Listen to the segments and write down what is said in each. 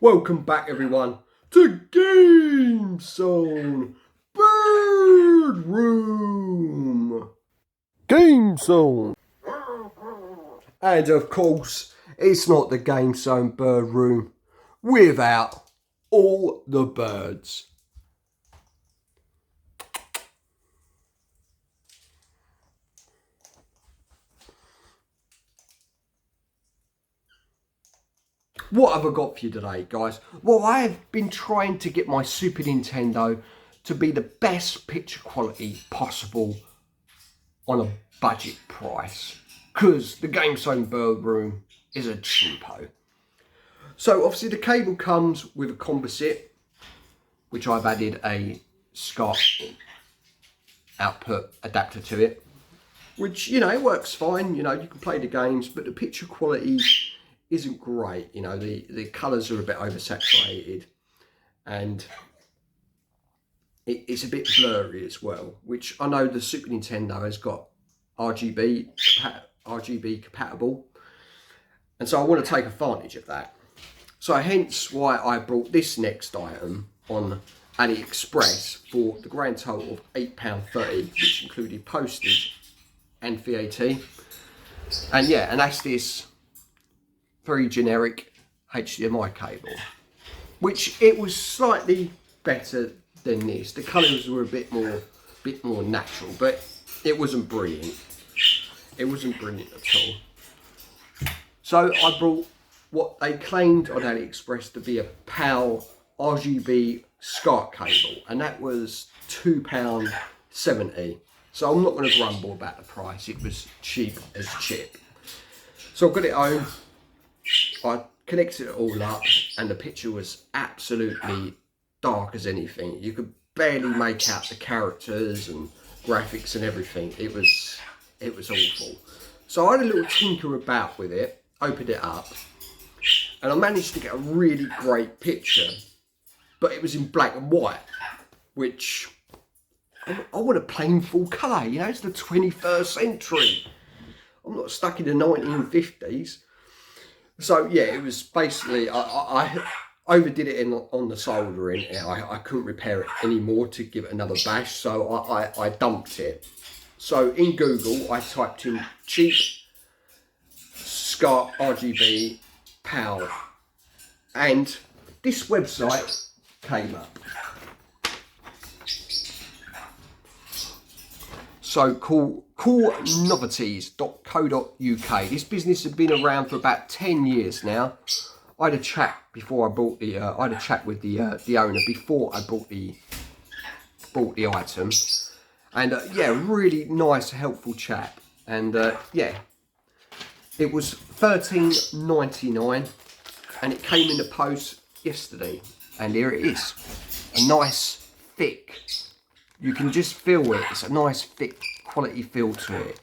Welcome back, everyone, to Game Zone Bird Room. Game Zone. And of course, it's not the Game Zone Bird Room without all the birds. What have I got for you today, guys? Well, I have been trying to get my Super Nintendo to be the best picture quality possible on a budget price, because the Game Zone Bird Room is a cheapo. So obviously the cable comes with a composite, which I've added a SCART output adapter to it, which, you know, it works fine. You know, you can play the games, but the picture quality isn't great. You know, the colours are a bit oversaturated and it's a bit blurry as well, which I know the Super Nintendo has got RGB compatible, and so I want to take advantage of that. So hence why I brought this next item on AliExpress for the grand total of £8.30, which included postage and VAT. And yeah, and that's this very generic HDMI cable, which it was slightly better than this. The colours were a bit more natural, but it wasn't brilliant. It wasn't brilliant at all. So I brought what they claimed on AliExpress to be a PAL RGB SCART cable, and that was £2.70. So I'm not going to grumble about the price. It was cheap as chip. So I got it home. I connected it all up, and the picture was absolutely dark as anything. You could barely make out the characters and graphics and everything. It was awful. So I had a little tinker about with it, opened it up, and I managed to get a really great picture, but it was in black and white, which I want a plain full colour. You know, it's the 21st century. I'm not stuck in the 1950s. So yeah, it was basically, I overdid it on the soldering. I couldn't repair it anymore to give it another bash, so I dumped it. So in Google, I typed in cheap SCART RGB PAL, and this website came up. So coolnovelties.co.uk. This business has been around for about 10 years now. I had a chat before I bought the. I had a chat with the owner before I bought the item, and yeah, really nice, helpful chap. And yeah, it was $13.99, and it came in the post yesterday. And here it is, a nice thick. You can just feel it. It's a nice thick quality feel to it.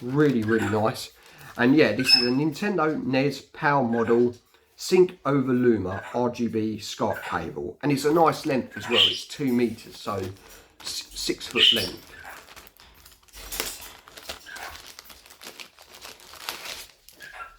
Really, really nice. And yeah, this is a Nintendo NES PAL model Sync over Luma RGB SCART cable. And it's a nice length as well. It's 2 meters, so 6 foot length.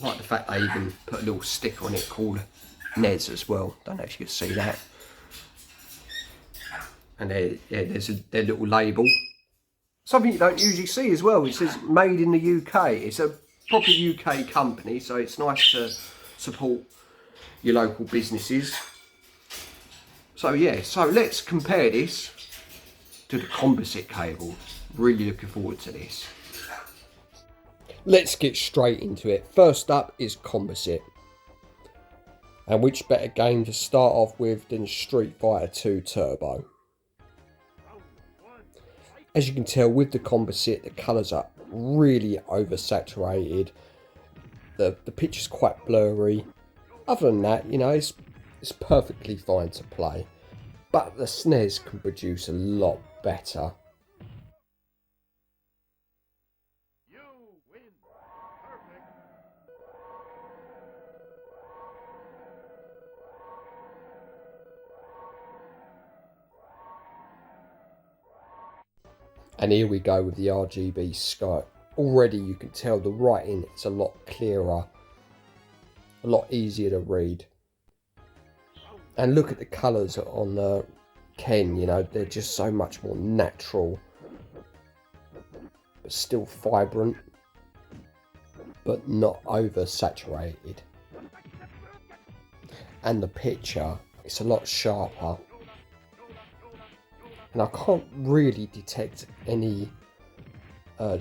I like the fact they even put a little sticker on it called NES as well. Don't know if you can see that. And there's their little label. Something you don't usually see as well. It says made in the UK. It's a proper UK company, so it's nice to support your local businesses. So yeah, so let's compare this to the composite cable. Really looking forward to this. Let's get straight into it. First up is composite. And which better game to start off with than Street Fighter 2 Turbo? As you can tell with the composite, the colours are really oversaturated. The picture's quite blurry. Other than that, you know, it's perfectly fine to play. But the SNES can produce a lot better. And here we go with the RGB SCART. Already you can tell the writing is a lot clearer, a lot easier to read. And look at the colours on Ken, you know, they're just so much more natural, but still vibrant, but not oversaturated. And the picture, it's a lot sharper. And I can't really detect any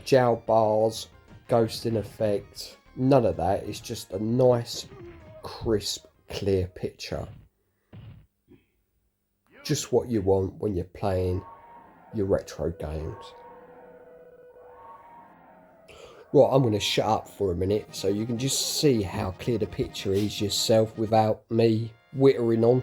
gel bars, ghosting effect, none of that. It's just a nice, crisp, clear picture. Just what you want when you're playing your retro games. Right, I'm going to shut up for a minute so you can just see how clear the picture is yourself without me whittering on.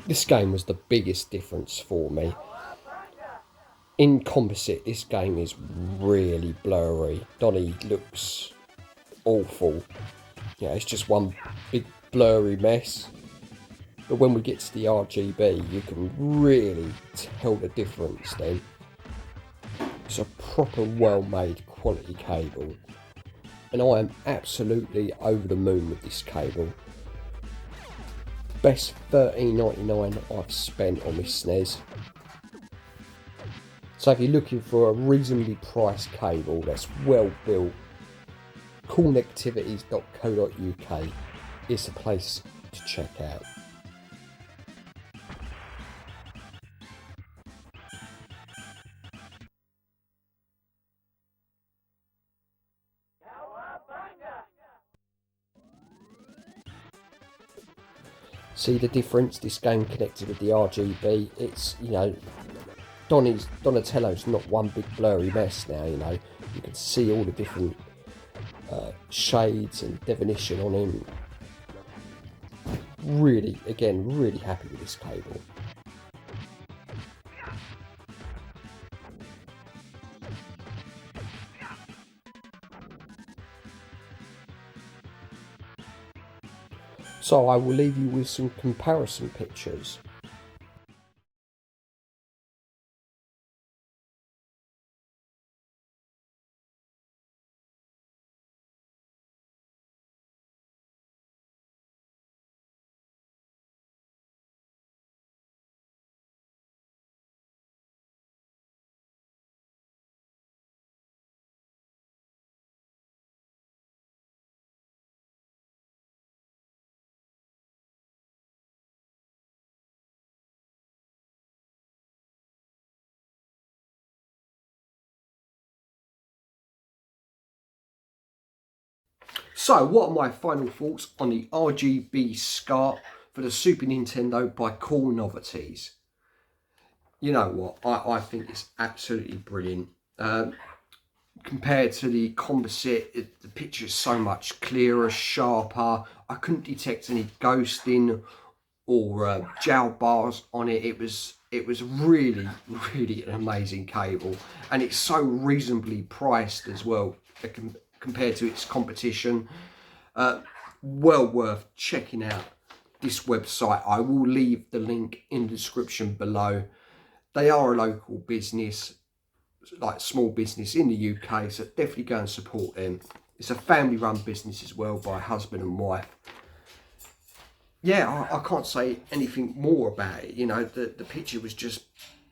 This game was the biggest difference for me. In composite, this game is really blurry. Donny looks awful. Yeah, it's just one big blurry mess. But when we get to the RGB, you can really tell the difference then. It's a proper well-made quality cable. And I am absolutely over the moon with this cable. Best $13.99 I've spent on this SNES. So if you're looking for a reasonably priced cable that's well built, coolnectivities.co.uk is a place to check out. See the difference? This game connected with the RGB. It's, you know, Donatello's not one big blurry mess now, you know. You can see all the different shades and definition on him. Really, again, really happy with this cable. So I will leave you with some comparison pictures. So, what are my final thoughts on the RGB SCART for the Super Nintendo by Cool Novelties? You know what, I think it's absolutely brilliant. Compared to the composite, the picture is so much clearer, sharper. I couldn't detect any ghosting or gel bars on it. It was really, really an amazing cable, and it's so reasonably priced as well compared to its competition. Well worth checking out this website. I will leave the link in the description below. They are a local business, like small business in the UK, so definitely go and support them. It's a family run business as well by husband and wife. Yeah, I can't say anything more about it. You know, the picture was just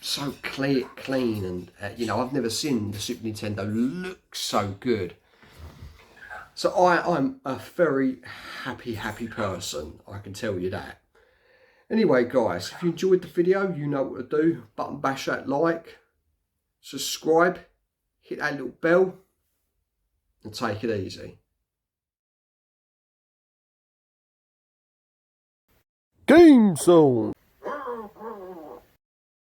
so clear, clean, and you know, I've never seen the Super Nintendo look so good. So I'm a very happy person, I can tell you that. Anyway guys, if you enjoyed the video, you know what to do. Button bash that like, subscribe, hit that little bell, and take it easy. Game Zone!